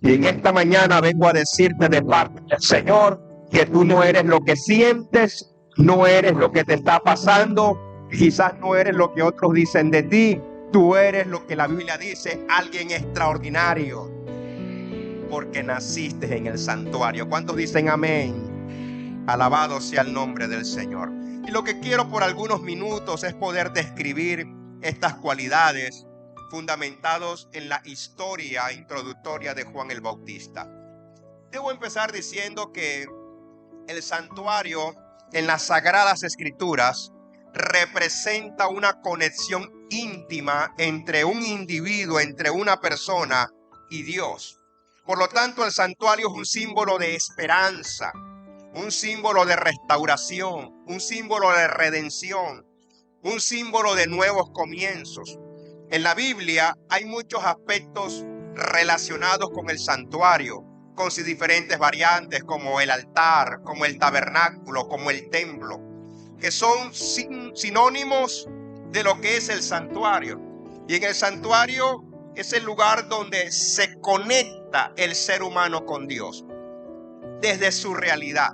Y en esta mañana vengo a decirte de parte del Señor que tú no eres lo que sientes, no eres lo que te está pasando, quizás no eres lo que otros dicen de ti, tú eres lo que la Biblia dice, alguien extraordinario, porque naciste en el santuario. ¿Cuántos dicen amén? Alabado sea el nombre del Señor. Y lo que quiero por algunos minutos es poder describir estas cualidades fundamentados en la historia introductoria de Juan el Bautista. Debo empezar diciendo que el santuario en las Sagradas Escrituras representa una conexión íntima entre un individuo, entre una persona y Dios. Por lo tanto, el santuario es un símbolo de esperanza, un símbolo de restauración, un símbolo de redención, un símbolo de nuevos comienzos. En la Biblia hay muchos aspectos relacionados con el santuario, con sus diferentes variantes, como el altar, como el tabernáculo, como el templo, que son sinónimos de lo que es el santuario. Y en el santuario es el lugar donde se conecta el ser humano con Dios, desde su realidad,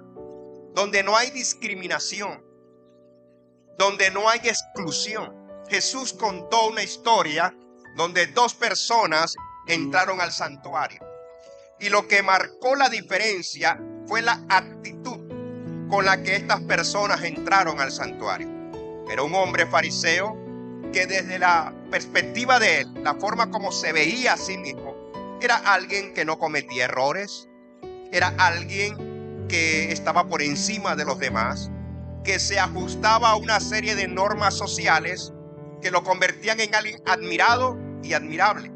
donde no hay discriminación, donde no hay exclusión. Jesús contó una historia donde dos personas entraron al santuario. Y lo que marcó la diferencia fue la actitud con la que estas personas entraron al santuario. Era un hombre fariseo que desde la perspectiva de él, la forma como se veía a sí mismo, era alguien que no cometía errores, era alguien que estaba por encima de los demás, que se ajustaba a una serie de normas sociales que lo convertían en alguien admirado y admirable.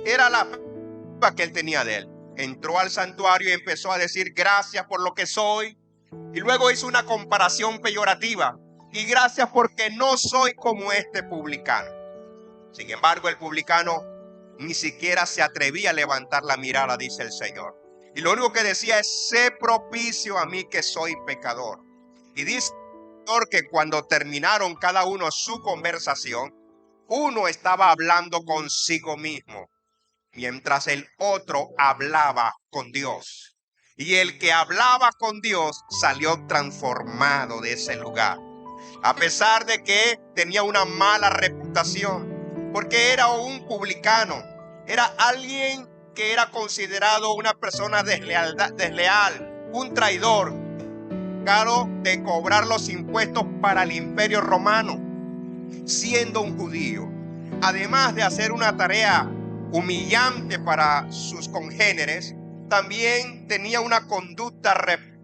Era la perspectiva que él tenía de él. Entró al santuario y empezó a decir gracias por lo que soy, y luego hizo una comparación peyorativa, y gracias porque no soy como este publicano. Sin embargo, el publicano ni siquiera se atrevía a levantar la mirada, dice el Señor. Y lo único que decía es, sé propicio a mí que soy pecador. Y dice el Señor que cuando terminaron cada uno su conversación, uno estaba hablando consigo mismo, mientras el otro hablaba con Dios. Y el que hablaba con Dios salió transformado de ese lugar, a pesar de que tenía una mala reputación, porque era un publicano, era alguien que era considerado una persona desleal, un traidor, de cobrar los impuestos para el imperio romano, siendo un judío, además de hacer una tarea humillante para sus congéneres, también tenía una conducta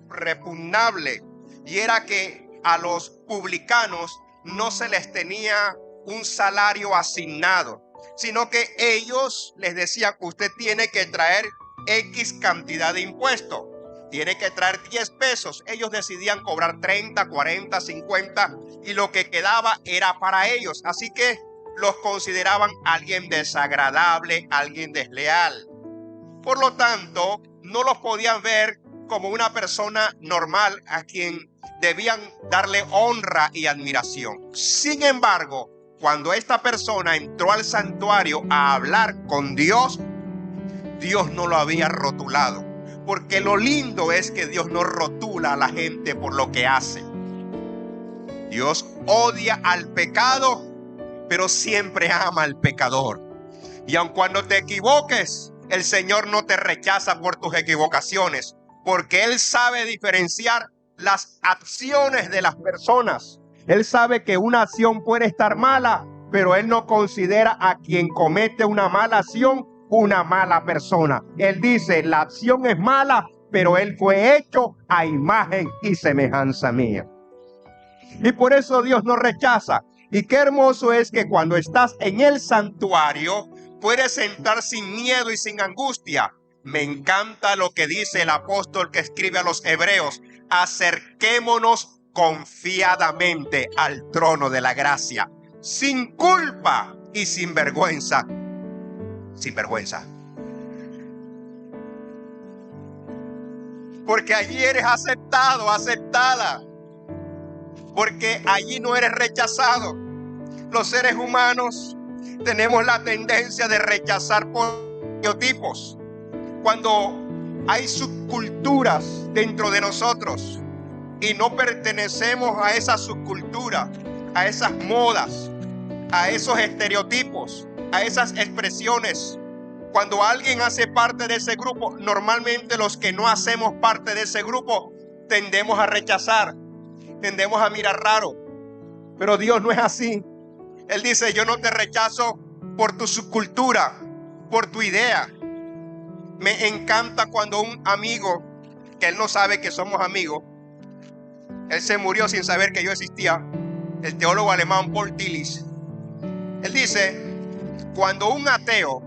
repugnable, y era que a los publicanos no se les tenía un salario asignado, sino que ellos les decían, usted tiene que traer X cantidad de impuestos, tiene que traer 10 pesos. Ellos decidían cobrar 30, 40, 50 y lo que quedaba era para ellos. Así que los consideraban alguien desagradable, alguien desleal. Por lo tanto, no los podían ver como una persona normal a quien debían darle honra y admiración. Sin embargo, cuando esta persona entró al santuario a hablar con Dios, Dios no lo había rotulado. Porque lo lindo es que Dios no rotula a la gente por lo que hace. Dios odia al pecado, pero siempre ama al pecador. Y aun cuando te equivoques, el Señor no te rechaza por tus equivocaciones, porque Él sabe diferenciar las acciones de las personas. Él sabe que una acción puede estar mala, pero Él no considera a quien comete una mala acción una mala persona. Él dice, la acción es mala, pero Él fue hecho a imagen y semejanza mía. Y por eso Dios no rechaza. Y qué hermoso es que cuando estás en el santuario, puedes entrar sin miedo y sin angustia. Me encanta lo que dice el apóstol que escribe a los hebreos. Acerquémonos confiadamente al trono de la gracia, sin culpa y sin vergüenza. Sin vergüenza. Porque allí eres aceptado, aceptada. Porque allí no eres rechazado. Los seres humanos tenemos la tendencia de rechazar por estereotipos. Cuando hay subculturas dentro de nosotros y no pertenecemos a esa subcultura, a esas modas, a esos estereotipos, a esas expresiones. Cuando alguien hace parte de ese grupo, normalmente los que no hacemos parte de ese grupo tendemos a rechazar, tendemos a mirar raro. Pero Dios no es así. Él dice: yo no te rechazo por tu subcultura, por tu idea. Me encanta cuando un amigo, que él no sabe que somos amigos, él se murió sin saber que yo existía, el teólogo alemán Paul Tillich. Él dice: cuando un ateo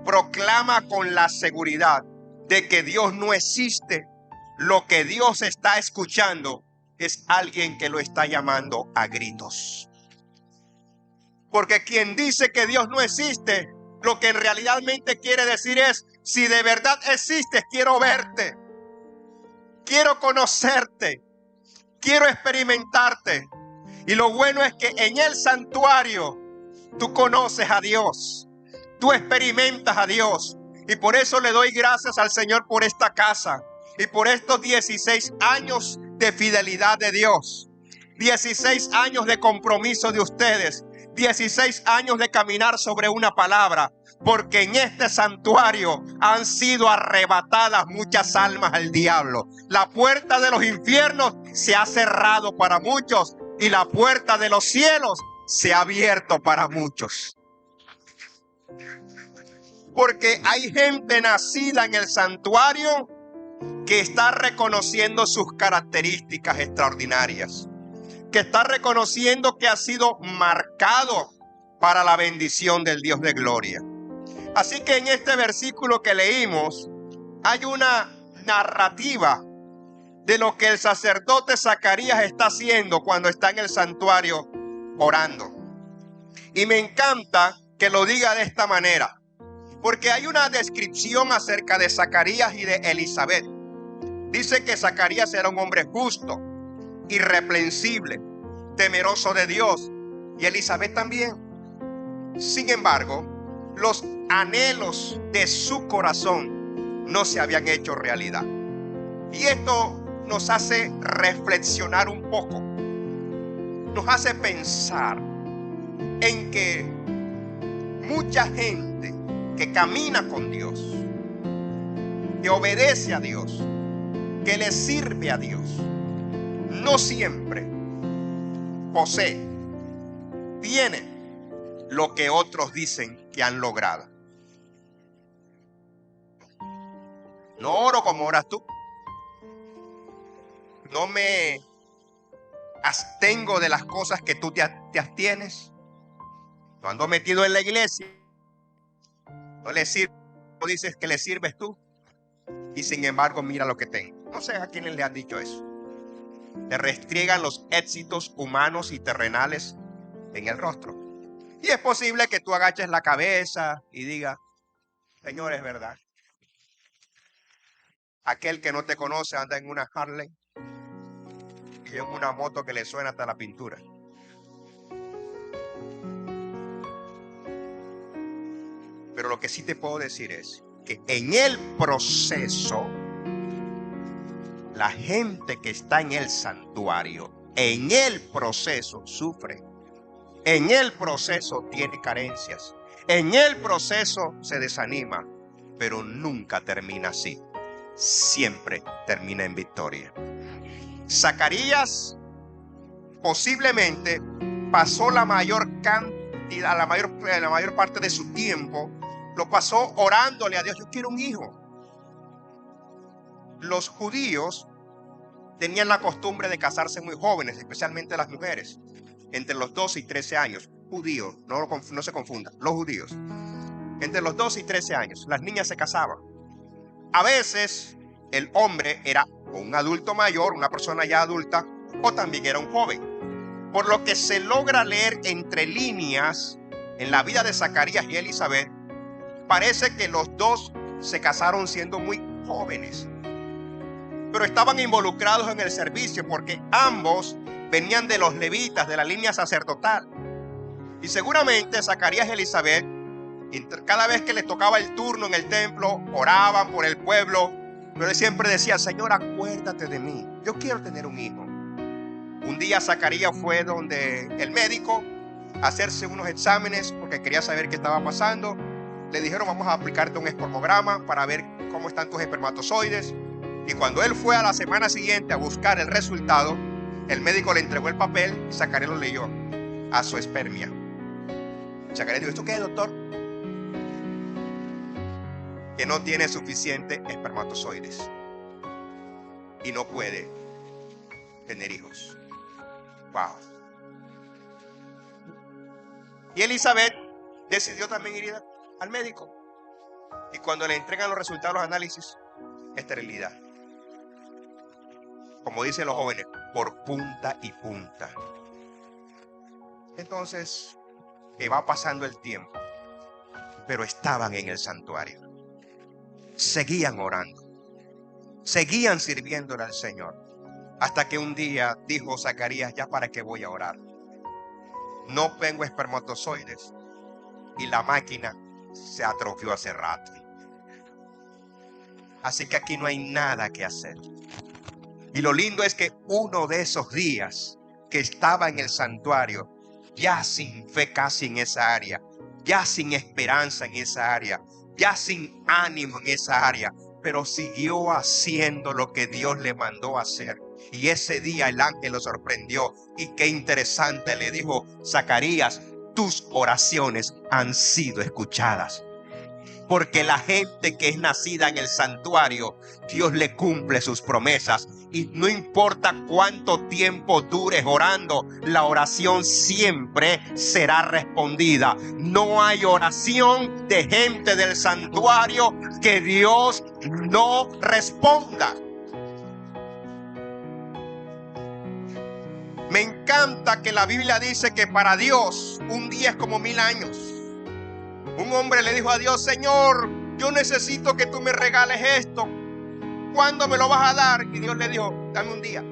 proclama con la seguridad de que Dios no existe, lo que Dios está escuchando es alguien que lo está llamando a gritos. Porque quien dice que Dios no existe, lo que realmente quiere decir es: si de verdad existes, quiero verte, quiero conocerte, quiero experimentarte. Y lo bueno es que en el santuario tú conoces a Dios, tú experimentas a Dios. Y por eso le doy gracias al Señor por esta casa y por estos 16 años de fidelidad de Dios, 16 años de compromiso de ustedes, 16 años de caminar sobre una palabra, porque en este santuario han sido arrebatadas muchas almas al diablo. La puerta de los infiernos se ha cerrado para muchos y la puerta de los cielos se ha abierto para muchos. Porque hay gente nacida en el santuario que está reconociendo sus características extraordinarias, que está reconociendo que ha sido marcado para la bendición del Dios de gloria. Así que en este versículo que leímos hay una narrativa de lo que el sacerdote Zacarías está haciendo cuando está en el santuario orando. Y me encanta que lo diga de esta manera, porque hay una descripción acerca de Zacarías y de Elizabeth. Dice que Zacarías era un hombre justo, irreprensible, temeroso de Dios, y Elizabeth también. Sin embargo, los anhelos de su corazón no se habían hecho realidad. Y esto nos hace reflexionar un poco, nos hace pensar en que mucha gente que camina con Dios, que obedece a Dios, que le sirve a Dios, no siempre posee, tiene lo que otros dicen que han logrado. No oro como oras tú. No me abstengo de las cosas que tú te abstienes. No ando metido en la iglesia. No le sirve, no dices que le sirves tú. Y sin embargo, mira lo que tengo. No sé a quiénes le han dicho eso. Te restriegan los éxitos humanos y terrenales en el rostro. Y es posible que tú agaches la cabeza y digas: Señor, es verdad. Aquel que no te conoce anda en una Harley y en una moto que le suena hasta la pintura. Pero lo que sí te puedo decir es que en el proceso, la gente que está en el santuario, en el proceso sufre. En el proceso tiene carencias. En el proceso se desanima. Pero nunca termina así. Siempre termina en victoria. Zacarías posiblemente pasó la mayor cantidad, la mayor parte de su tiempo, lo pasó orándole a Dios: yo quiero un hijo. Los judíos tenían la costumbre de casarse muy jóvenes, especialmente las mujeres, entre los 12 y 13 años. Judíos, no se confundan, los judíos. Entre los 12 y 13 años, las niñas se casaban. A veces el hombre era un adulto mayor, una persona ya adulta, o también era un joven. Por lo que se logra leer entre líneas en la vida de Zacarías y Elizabeth, parece que los dos se casaron siendo muy jóvenes, pero estaban involucrados en el servicio porque ambos venían de los levitas, de la línea sacerdotal. Y seguramente Zacarías y Elizabeth Y cada vez que le tocaba el turno en el templo, oraban por el pueblo. Pero él siempre decía: Señor, acuérdate de mí. Yo quiero tener un hijo. Un día Zacarías fue donde el médico a hacerse unos exámenes porque quería saber qué estaba pasando. Le dijeron: vamos a aplicarte un espermograma para ver cómo están tus espermatozoides. Y cuando él fue a la semana siguiente a buscar el resultado, el médico le entregó el papel y Zacarías lo leyó: azoospermia. Zacarías dijo: ¿esto qué es, doctor? Que no tiene suficiente espermatozoides y no puede tener hijos. Wow. Y Elizabeth decidió también ir al médico. Y cuando le entregan los resultados de los análisis, esterilidad. Como dicen los jóvenes, por punta y punta. Entonces, va pasando el tiempo, pero estaban en el santuario. Seguían orando. Seguían sirviéndole al Señor. Hasta que un día dijo Zacarías: ¿ya para qué voy a orar? No tengo espermatozoides y la máquina se atrofió hace rato. Así que aquí no hay nada que hacer. Y lo lindo es que uno de esos días que estaba en el santuario, ya sin fe casi en esa área, ya sin esperanza en esa área, ya sin ánimo en esa área, pero siguió haciendo lo que Dios le mandó a hacer. Y ese día el ángel lo sorprendió. Y qué interesante, le dijo: Zacarías, tus oraciones han sido escuchadas. Porque la gente que es nacida en el santuario, Dios le cumple sus promesas. Y no importa cuánto tiempo dures orando, la oración siempre será respondida. No hay oración de gente del santuario que Dios no responda. Me encanta que la Biblia dice que para Dios un día es como 1000 años. Un hombre le dijo a Dios: Señor, yo necesito que tú me regales esto. ¿Cuándo me lo vas a dar? Y Dios le dijo: dame un día.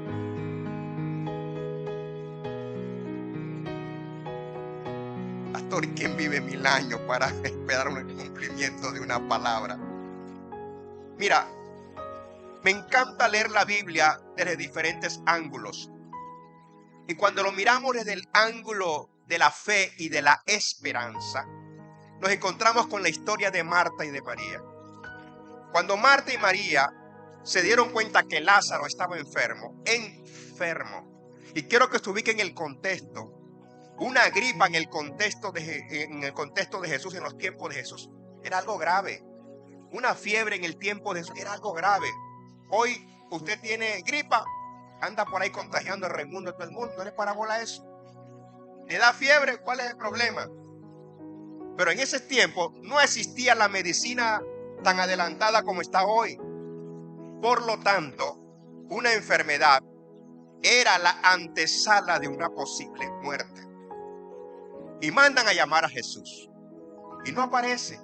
Pastor, ¿quién vive 1000 años para esperar un cumplimiento de una palabra? Mira, me encanta leer la Biblia desde diferentes ángulos. Y cuando lo miramos desde el ángulo de la fe y de la esperanza, nos encontramos con la historia de Marta y de María. Cuando Marta y María se dieron cuenta que Lázaro estaba enfermo. Y quiero que se ubiquen en el contexto. Una gripa en el contexto de Jesús, en los tiempos de Jesús, era algo grave. Una fiebre en el tiempo de Jesús era algo grave. Hoy usted tiene gripa, anda por ahí contagiando al mundo, a todo el mundo. ¿No le para bola eso? ¿Le da fiebre? ¿Cuál es el problema? Pero en ese tiempo no existía la medicina tan adelantada como está hoy. Por lo tanto, una enfermedad era la antesala de una posible muerte. Y mandan a llamar a Jesús. Y no aparece.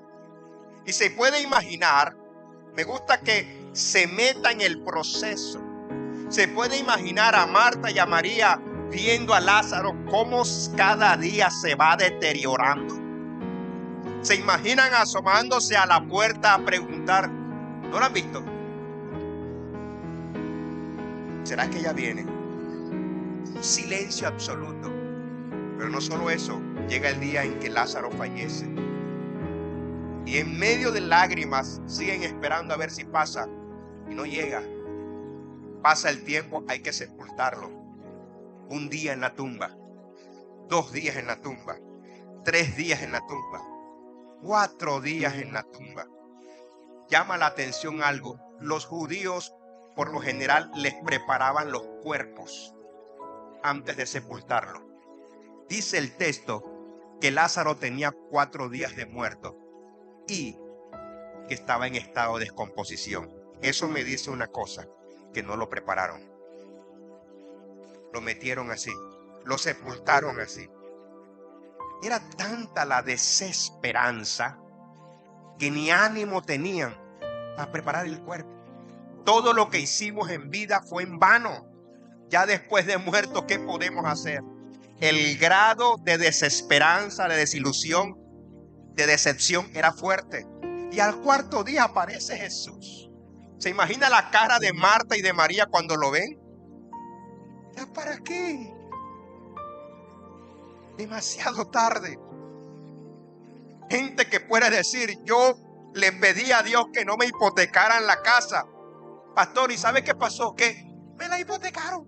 Y se puede imaginar, me gusta que se meta en el proceso. Se puede imaginar a Marta y a María viendo a Lázaro cómo cada día se va deteriorando. Se imaginan asomándose a la puerta a preguntar: ¿no lo han visto? ¿Será que ya viene? Un silencio absoluto. Pero no solo eso, llega el día en que Lázaro fallece. Y en medio de lágrimas siguen esperando a ver si pasa. Y no llega. Pasa el tiempo, hay que sepultarlo. Un día en la tumba, 2 días en la tumba, 3 días en la tumba, 4 días en la tumba. Llama la atención algo: los judíos por lo general les preparaban los cuerpos antes de sepultarlo. Dice el texto que Lázaro tenía 4 días de muerto y que estaba en estado de descomposición. Eso me dice una cosa: que no lo prepararon. Lo metieron así, lo sepultaron así. Era tanta la desesperanza que ni ánimo tenían para preparar el cuerpo. Todo lo que hicimos en vida fue en vano. Ya después de muertos, ¿qué podemos hacer? El grado de desesperanza, de desilusión, de decepción era fuerte. Y al cuarto día aparece Jesús. ¿Se imagina la cara de Marta y de María cuando lo ven? ¿Ya para qué? Demasiado tarde. Gente que puede decir, yo le pedí a Dios que no me hipotecaran la casa. Pastor, ¿y sabe qué pasó? Que me la hipotecaron.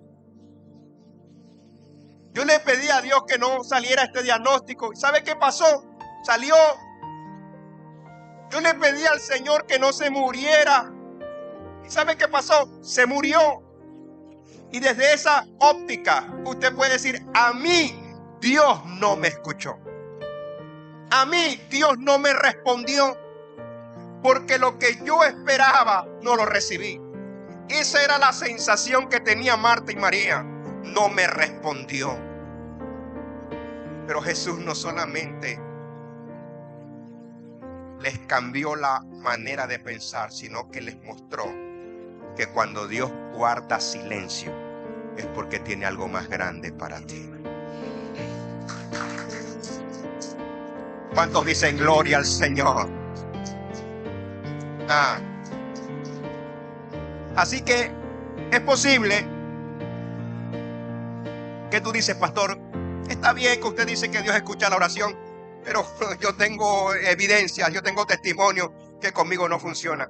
Yo le pedí a Dios que no saliera este diagnóstico. ¿Y sabe qué pasó? Salió. Yo le pedí al Señor que no se muriera. ¿Y sabe qué pasó? Se murió. Y desde esa óptica, usted puede decir, a mí Dios no me escuchó. A mí Dios no me respondió. Porque lo que yo esperaba no lo recibí. Esa era la sensación que tenía Marta y María. No me respondió. Pero Jesús no solamente les cambió la manera de pensar, sino que les mostró que cuando Dios guarda silencio es porque tiene algo más grande para ti. ¿Cuántos dicen gloria al Señor? Así que es posible que tú dices, pastor, está bien que usted dice que Dios escucha la oración, pero yo tengo evidencias, yo tengo testimonio que conmigo no funciona.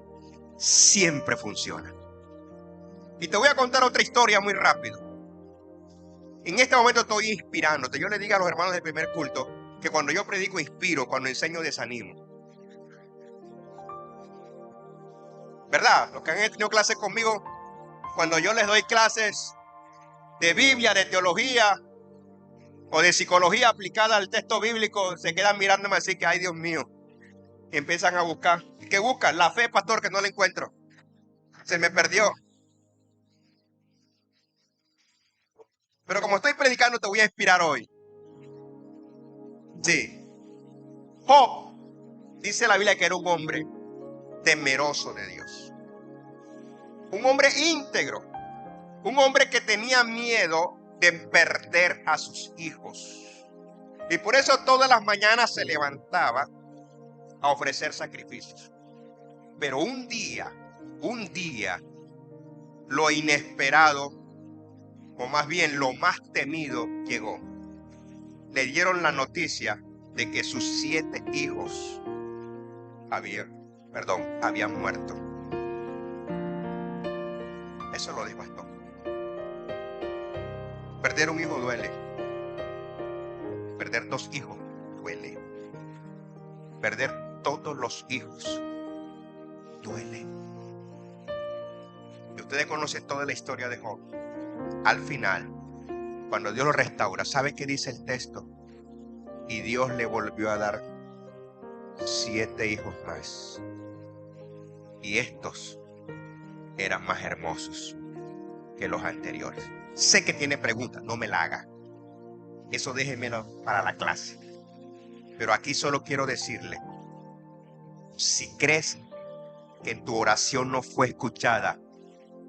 Siempre funciona. Y te voy a contar otra historia muy rápido. En este momento estoy inspirándote. Yo le digo a los hermanos del primer culto que cuando yo predico inspiro, cuando enseño desanimo. ¿Verdad? Los que han tenido clases conmigo, cuando yo les doy clases de Biblia, de teología o de psicología aplicada al texto bíblico, se quedan mirándome así que, ay Dios mío, y empiezan a buscar. ¿Qué buscan? La fe, pastor, que no la encuentro. Se me perdió. Pero como estoy predicando, te voy a inspirar hoy. Sí. Job, dice la Biblia que era un hombre temeroso de Dios. Un hombre íntegro. Un hombre que tenía miedo de perder a sus hijos. Y por eso todas las mañanas se levantaba a ofrecer sacrificios. Pero un día, lo inesperado, o más bien lo más temido, llegó. Le dieron la noticia de que sus 7 hijos habían muerto. Eso lo devastó. Perder un hijo duele. Perder 2 hijos duele. Perder todos los hijos duele. Y ustedes conocen toda la historia de Job. Al final, cuando Dios lo restaura, ¿sabe qué dice el texto? Y Dios le volvió a dar 7 hijos más. Y estos eran más hermosos que los anteriores. Sé que tiene preguntas, no me la haga. Eso déjemelo para la clase. Pero aquí solo quiero decirle, si crees que tu oración no fue escuchada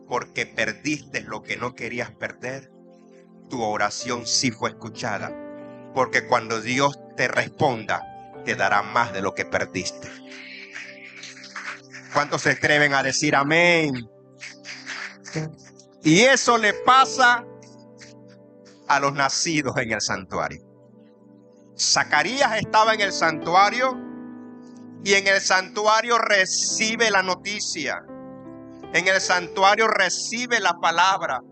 porque perdiste lo que no querías perder, tu oración sí fue escuchada. Porque cuando Dios te responda, te dará más de lo que perdiste. ¿Cuántos se atreven a decir amén? Y eso le pasa a los nacidos en el santuario. Zacarías estaba en el santuario y en el santuario recibe la noticia. En el santuario recibe la palabra.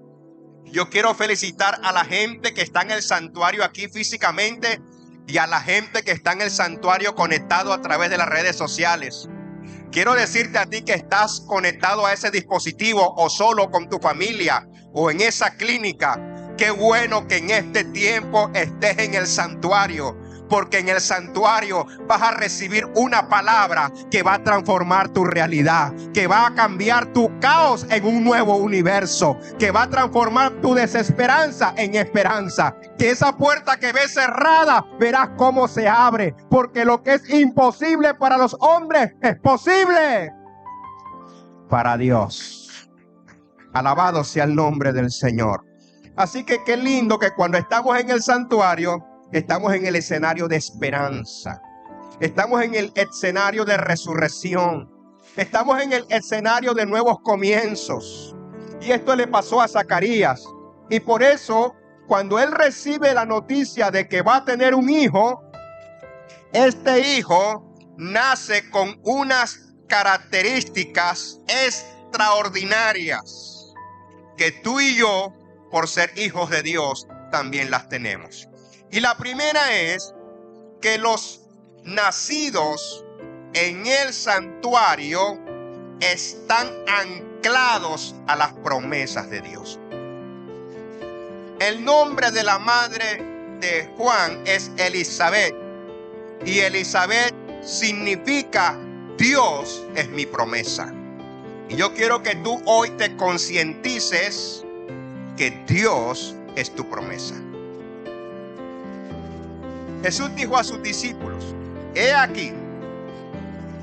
Yo quiero felicitar a la gente que está en el santuario aquí físicamente y a la gente que está en el santuario conectado a través de las redes sociales. Quiero decirte a ti que estás conectado a ese dispositivo o solo con tu familia o en esa clínica. Qué bueno que en este tiempo estés en el santuario, porque en el santuario vas a recibir una palabra que va a transformar tu realidad, que va a cambiar tu caos en un nuevo universo, que va a transformar tu desesperanza en esperanza, que esa puerta que ves cerrada verás cómo se abre, porque lo que es imposible para los hombres es posible para Dios. Alabado sea el nombre del Señor. Así que qué lindo que cuando estamos en el santuario, estamos en el escenario de esperanza. Estamos en el escenario de resurrección. Estamos en el escenario de nuevos comienzos. Y esto le pasó a Zacarías. Y por eso, cuando él recibe la noticia de que va a tener un hijo, este hijo nace con unas características extraordinarias que tú y yo, por ser hijos de Dios, también las tenemos. Y la primera es que los nacidos en el santuario están anclados a las promesas de Dios. El nombre de la madre de Juan es Elizabeth, y Elizabeth significa Dios es mi promesa. Y yo quiero que tú hoy te concientices que Dios es tu promesa. Jesús dijo a sus discípulos: he aquí,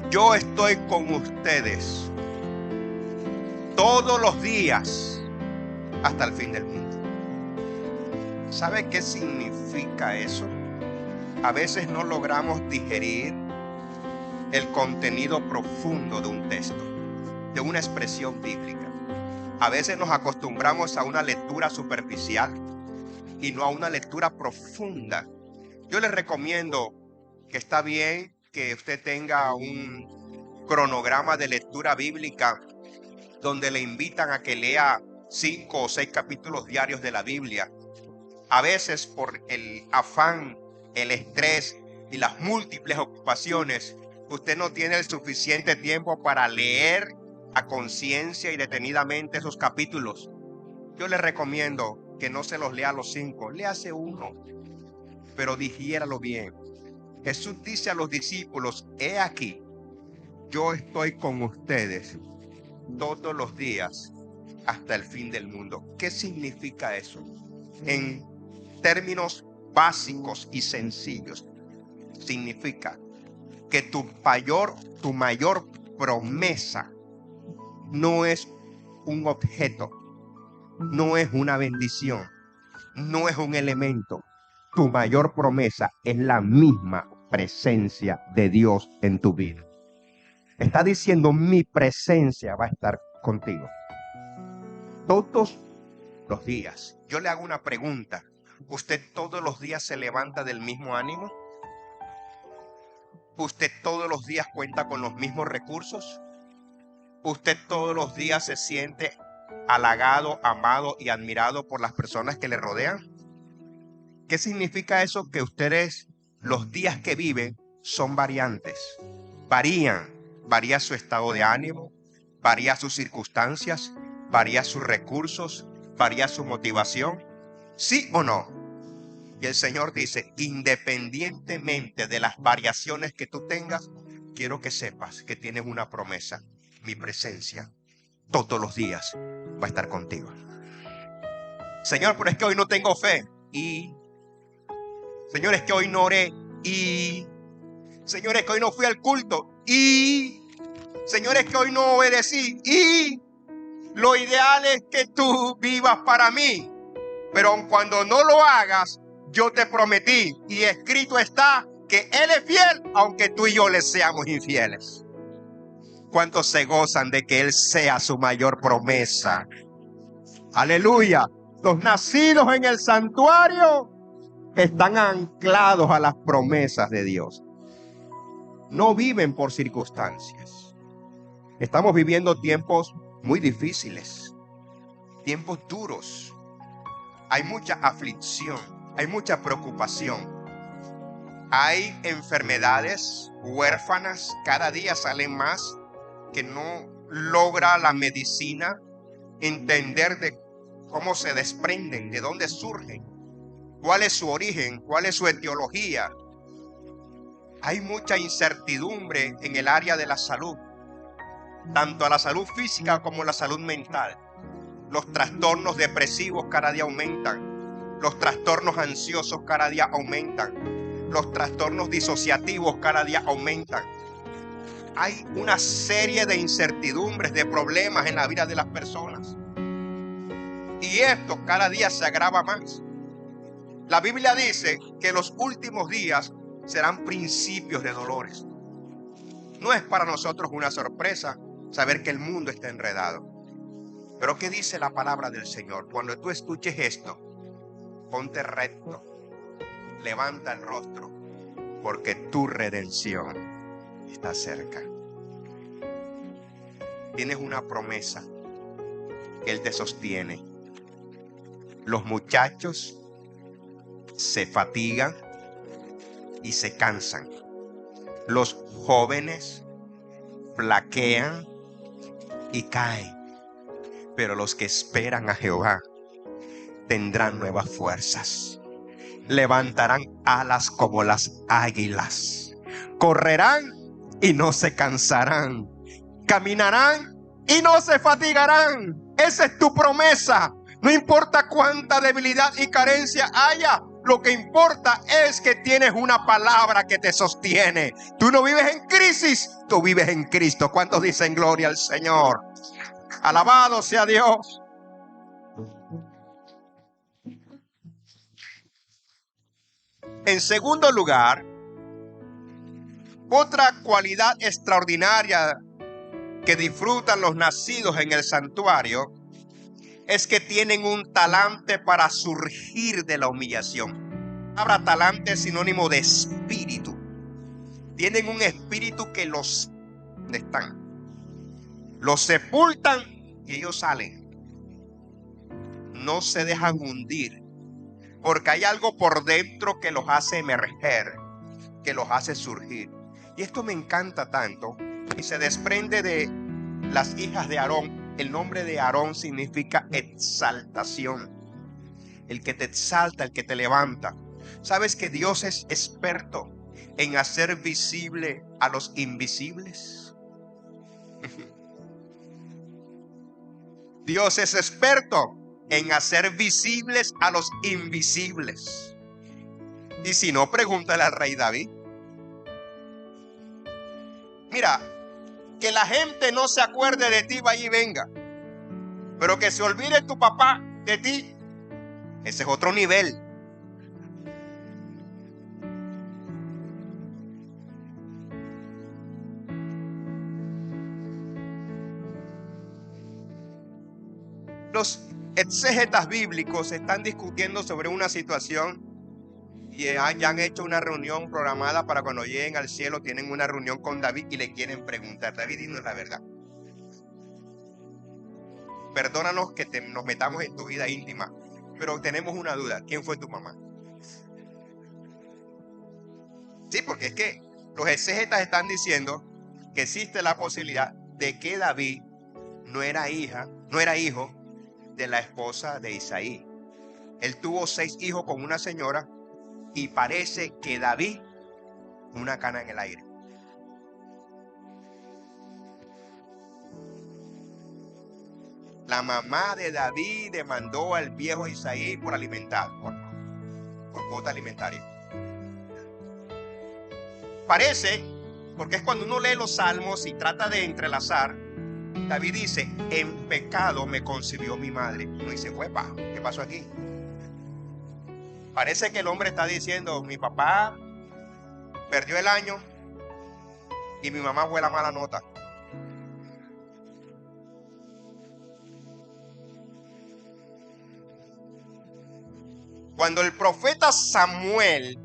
yo estoy con ustedes todos los días hasta el fin del mundo. ¿Sabe qué significa eso? A veces no logramos digerir el contenido profundo de un texto, de una expresión bíblica. A veces nos acostumbramos a una lectura superficial y no a una lectura profunda. Yo les recomiendo que está bien que usted tenga un cronograma de lectura bíblica donde le invitan a que lea 5 o 6 capítulos diarios de la Biblia. A veces por el afán, el estrés y las múltiples ocupaciones, usted no tiene el suficiente tiempo para leer a conciencia y detenidamente esos capítulos. Yo le recomiendo que no se los lea los 5, léase uno, pero digiéralo bien. Jesús dice a los discípulos: he aquí, yo estoy con ustedes todos los días hasta el fin del mundo. ¿Qué significa eso? En términos básicos y sencillos, significa que tu mayor promesa no es un objeto, no es una bendición, no es un elemento. Tu mayor promesa es la misma presencia de Dios en tu vida. Está diciendo: mi presencia va a estar contigo todos los días. Yo le hago una pregunta: ¿usted todos los días se levanta del mismo ánimo? ¿Usted todos los días cuenta con los mismos recursos? ¿Usted todos los días se siente halagado, amado y admirado por las personas que le rodean? ¿Qué significa eso? Que ustedes, los días que viven, son variantes. Varía su estado de ánimo, varía sus circunstancias, varía sus recursos, varía su motivación. ¿Sí o no? Y el Señor dice: independientemente de las variaciones que tú tengas, quiero que sepas que tienes una promesa. Mi presencia todos los días va a estar contigo. Señor, pero es que hoy no tengo fe. Señor, es que hoy no oré. Señor, es que hoy no fui al culto. Señor, es que hoy no obedecí. Lo ideal es que tú vivas para mí. Pero cuando no lo hagas, yo te prometí, y escrito está, que Él es fiel, aunque tú y yo le seamos infieles. ¿Cuántos se gozan de que Él sea su mayor promesa? Aleluya. Los nacidos en el santuario están anclados a las promesas de Dios. No viven por circunstancias. Estamos viviendo tiempos muy difíciles, tiempos duros. Hay mucha aflicción, hay mucha preocupación. Hay enfermedades huérfanas, cada día salen más, que no logra la medicina entender de cómo se desprenden, de dónde surgen, cuál es su origen, cuál es su etiología. Hay mucha incertidumbre en el área de la salud, tanto a la salud física como la salud mental. Los trastornos depresivos cada día aumentan, los trastornos ansiosos cada día aumentan, los trastornos disociativos cada día aumentan. Hay una serie de incertidumbres, de problemas en la vida de las personas. Y esto cada día se agrava más. La Biblia dice que los últimos días serán principios de dolores. No es para nosotros una sorpresa saber que el mundo está enredado. Pero ¿qué dice la palabra del Señor? Cuando tú escuches esto, ponte recto, levanta el rostro, porque tu redención está cerca. Tienes una promesa que Él te sostiene. Los muchachos se fatigan y se cansan. Los jóvenes flaquean y caen. Pero los que esperan a Jehová tendrán nuevas fuerzas. Levantarán alas como las águilas. Correrán y no se cansarán. Caminarán y no se fatigarán. Esa es tu promesa. No importa cuánta debilidad y carencia haya. Lo que importa es que tienes una palabra que te sostiene. Tú no vives en crisis, tú vives en Cristo. ¿Cuántos dicen gloria al Señor? Alabado sea Dios. En segundo lugar, otra cualidad extraordinaria que disfrutan los nacidos en el santuario es que tienen un talante para surgir de la humillación. La palabra talante es sinónimo de espíritu. Tienen un espíritu que los están. Los sepultan y ellos salen. No se dejan hundir, porque hay algo por dentro que los hace emerger, que los hace surgir. Y esto me encanta tanto, y se desprende de las hijas de Aarón. El nombre de Aarón significa exaltación. El que te exalta, el que te levanta. ¿Sabes que Dios es experto en hacer visible a los invisibles? Dios es experto en hacer visibles a los invisibles. Y si no, pregúntale al rey David. Mira, que la gente no se acuerde de ti, vaya y venga, pero que se olvide tu papá de ti, ese es otro nivel. Los exégetas bíblicos están discutiendo sobre una situación y ya han hecho una reunión programada para cuando lleguen al cielo. Tienen una reunión con David y le quieren preguntar: David, dinos la verdad. Perdónanos que nos metamos en tu vida íntima, pero tenemos una duda. ¿Quién fue tu mamá? Sí, porque es que los exégetas están diciendo que existe la posibilidad de que David no era hijo de la esposa de Isaí. Él tuvo 6 hijos con una señora y parece que David, una cana en el aire. La mamá de David demandó al viejo Isaí por alimentar, por cuota alimentaria. Parece, porque es cuando uno lee los salmos y trata de entrelazar, David dice: en pecado me concibió mi madre. Uno dice: huepa, ¿qué pasó aquí? Parece que el hombre está diciendo: mi papá perdió el año y mi mamá fue la mala nota. Cuando el profeta Samuel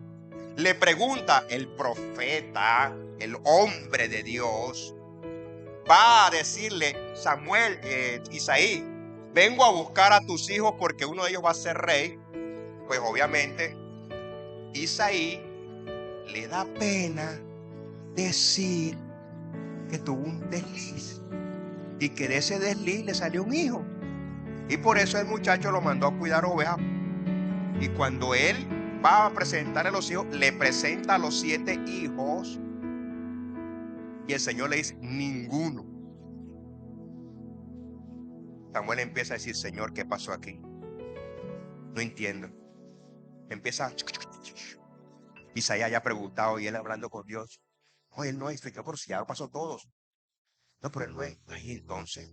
le pregunta, el profeta, el hombre de Dios, va a decirle: Samuel, Isaí, vengo a buscar a tus hijos porque uno de ellos va a ser rey. Pues obviamente Isaí le da pena decir que tuvo un desliz y que de ese desliz le salió un hijo, y por eso el muchacho lo mandó a cuidar ovejas. Y cuando él va a presentar a los hijos, le presenta a los 7 hijos y el Señor le dice: ninguno. Samuel empieza a decir: Señor, ¿qué pasó aquí? No entiendo. Empieza. Isaías ya ha preguntado y él hablando con Dios. Él no es, por si ya pasó todos. No, pero él no es. Ahí entonces,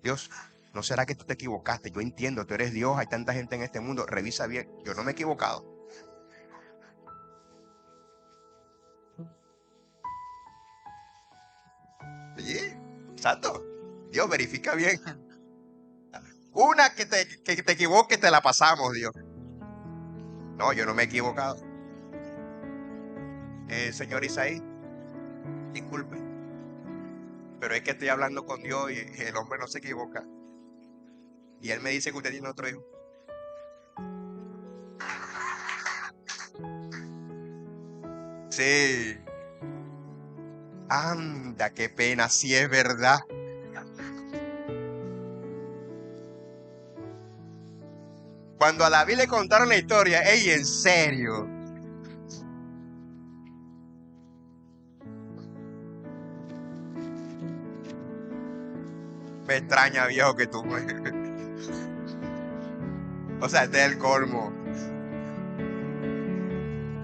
Dios, ¿no será que tú te equivocaste? Yo entiendo, tú eres Dios, hay tanta gente en este mundo. Revisa bien, yo no me he equivocado. Sí, exacto. Dios, verifica bien. Una que te equivoques, te la pasamos, Dios. No, yo no me he equivocado. Señor Isaí, disculpe, pero es que estoy hablando con Dios y el hombre no se equivoca. Y él me dice que usted tiene otro hijo. Sí. Anda, qué pena, sí es verdad. Cuando a David le contaron la historia, ¡ey, en serio! Me extraña, viejo, que tú... O sea, este es el colmo.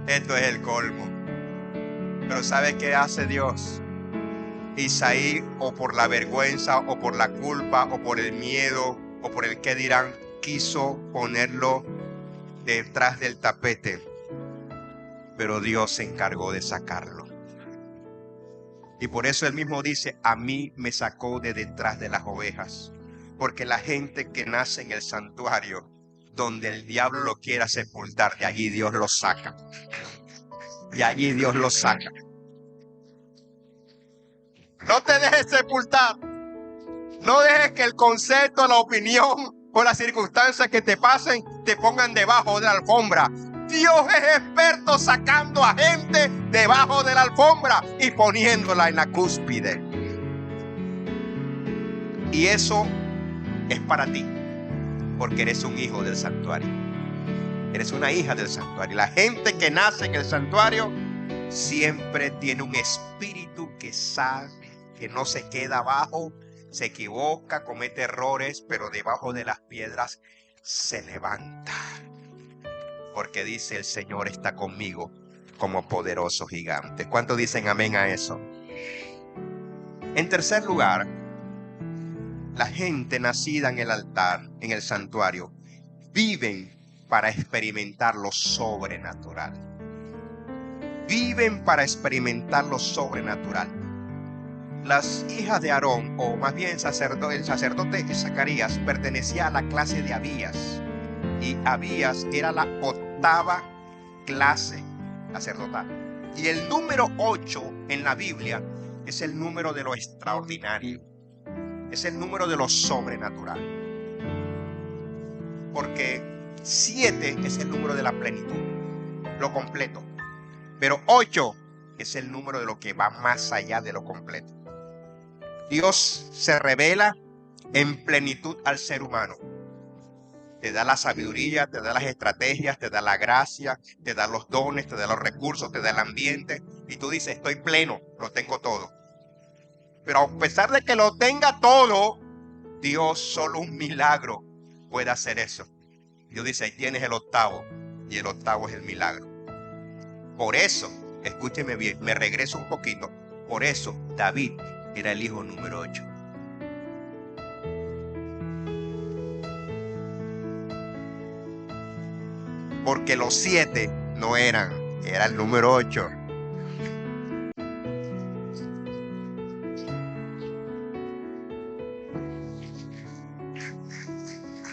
Esto es el colmo. Pero ¿sabe qué hace Dios? Isaí, o por la vergüenza, o por la culpa, o por el miedo, o por el qué dirán, quiso ponerlo detrás del tapete. Pero Dios se encargó de sacarlo. Y por eso él mismo dice, a mí me sacó de detrás de las ovejas. Porque la gente que nace en el santuario, donde el diablo lo quiera sepultar, de allí Dios lo saca. De allí Dios lo saca. No te dejes sepultar. No dejes que el concepto, la opinión o las circunstancias que te pasen te pongan debajo de la alfombra. Dios es experto sacando a gente debajo de la alfombra y poniéndola en la cúspide. Y eso es para ti, porque eres un hijo del santuario. Eres una hija del santuario. La gente que nace en el santuario siempre tiene un espíritu que sabe, que no se queda abajo, se equivoca, comete errores, pero debajo de las piedras se levanta. Porque dice, el Señor está conmigo como poderoso gigante. ¿Cuántos dicen amén a eso? En tercer lugar, la gente nacida en el altar, en el santuario, viven para experimentar lo sobrenatural. Viven para experimentar lo sobrenatural. Las hijas de Aarón, o más bien el sacerdote Zacarías, pertenecía a la clase de Abías. Y Abías era la octava clase sacerdotal. Y el número 8 en la Biblia es el número de lo extraordinario. Es el número de lo sobrenatural. Porque 7 es el número de la plenitud, lo completo. Pero 8 es el número de lo que va más allá de lo completo. Dios se revela en plenitud al ser humano. Te da la sabiduría, te da las estrategias, te da la gracia, te da los dones, te da los recursos, te da el ambiente. Y tú dices, estoy pleno, lo tengo todo. Pero a pesar de que lo tenga todo, Dios, solo un milagro puede hacer eso. Dios dice, ahí tienes el octavo, y el octavo es el milagro. Por eso, escúcheme bien, me regreso un poquito. Por eso David era el hijo número 8. Porque los 7 no eran, era el número 8.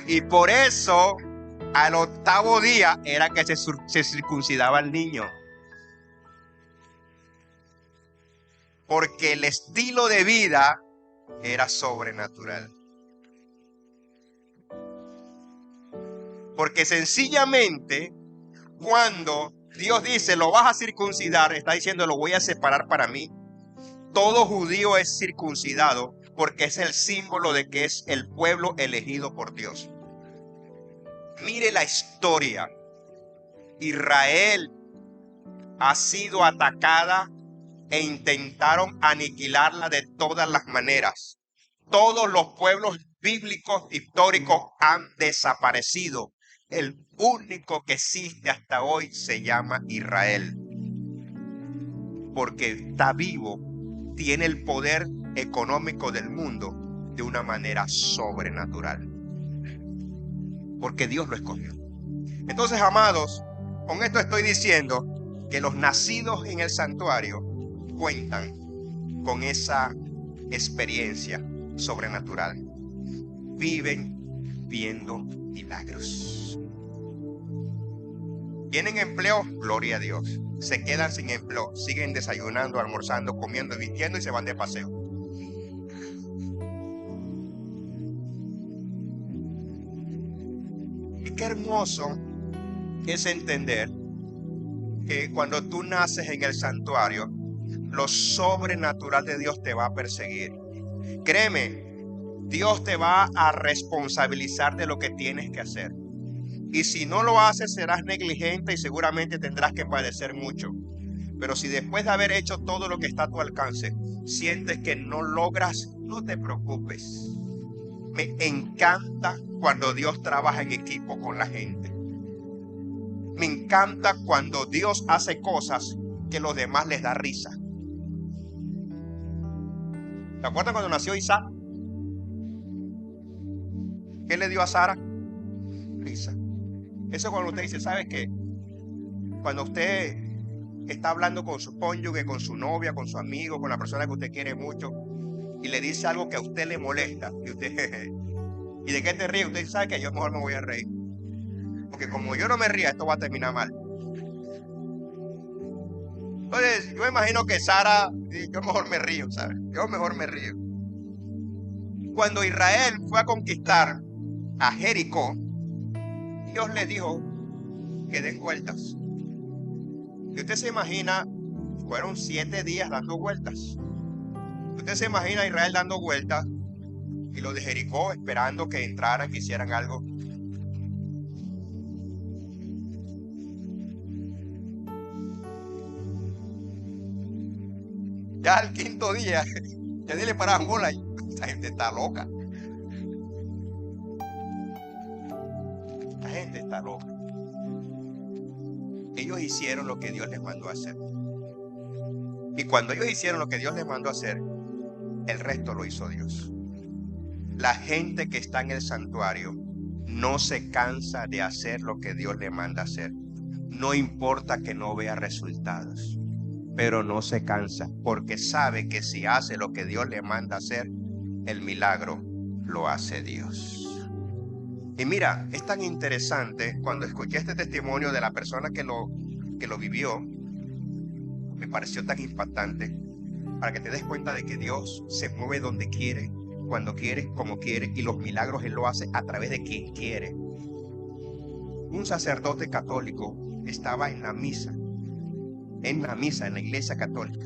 Y por eso, al octavo día, era que se circuncidaba el niño. Porque el estilo de vida era sobrenatural. Porque sencillamente, cuando Dios dice, lo vas a circuncidar, está diciendo, lo voy a separar para mí. Todo judío es circuncidado porque es el símbolo de que es el pueblo elegido por Dios. Mire la historia. Israel ha sido atacada e intentaron aniquilarla de todas las maneras. Todos los pueblos bíblicos históricos han desaparecido. El único que existe hasta hoy se llama Israel. Porque está vivo, tiene el poder económico del mundo de una manera sobrenatural. Porque Dios lo escogió. Entonces, amados, con esto estoy diciendo que los nacidos en el santuario cuentan con esa experiencia sobrenatural. Viven viendo milagros. Tienen empleo, gloria a Dios. Se quedan sin empleo, siguen desayunando, almorzando, comiendo, vistiendo y se van de paseo. Y qué hermoso es entender que cuando tú naces en el santuario, lo sobrenatural de Dios te va a perseguir. Créeme, Dios te va a responsabilizar de lo que tienes que hacer. Y si no lo haces, serás negligente y seguramente tendrás que padecer mucho. Pero si después de haber hecho todo lo que está a tu alcance, sientes que no logras, no te preocupes. Me encanta cuando Dios trabaja en equipo con la gente. Me encanta cuando Dios hace cosas que a los demás les da risa. ¿Se acuerdan cuando nació Isaac? ¿Qué le dio a Sara? Risa. Eso es cuando usted dice, ¿sabes qué? Cuando usted está hablando con su cónyuge, con su novia, con su amigo, con la persona que usted quiere mucho, y le dice algo que a usted le molesta, y usted, ¿y de qué te ríe? Usted dice, ¿sabe qué? Yo mejor me voy a reír. Porque como yo no me ría, esto va a terminar mal. Entonces, yo imagino que Sara, yo mejor me río, ¿sabes? Yo mejor me río. Cuando Israel fue a conquistar a Jericó, Dios le dijo que den vueltas. Y usted se imagina, fueron 7 días dando vueltas. Usted se imagina a Israel dando vueltas y los de Jericó esperando que entraran, que hicieran algo. Ya al 5.º día, ya ni le paraban bola. Esta gente está loca. La gente está loca. Ellos hicieron lo que Dios les mandó a hacer. Y cuando ellos hicieron lo que Dios les mandó a hacer, el resto lo hizo Dios. La gente que está en el santuario no se cansa de hacer lo que Dios le manda a hacer. No importa que no vea resultados, pero no se cansa porque sabe que si hace lo que Dios le manda a hacer, el milagro lo hace Dios. Y mira, es tan interesante cuando escuché este testimonio de la persona que lo vivió, me pareció tan impactante para que te des cuenta de que Dios se mueve donde quiere, cuando quiere, como quiere, y los milagros Él lo hace a través de quien quiere. Un sacerdote católico estaba en la misa en la iglesia católica,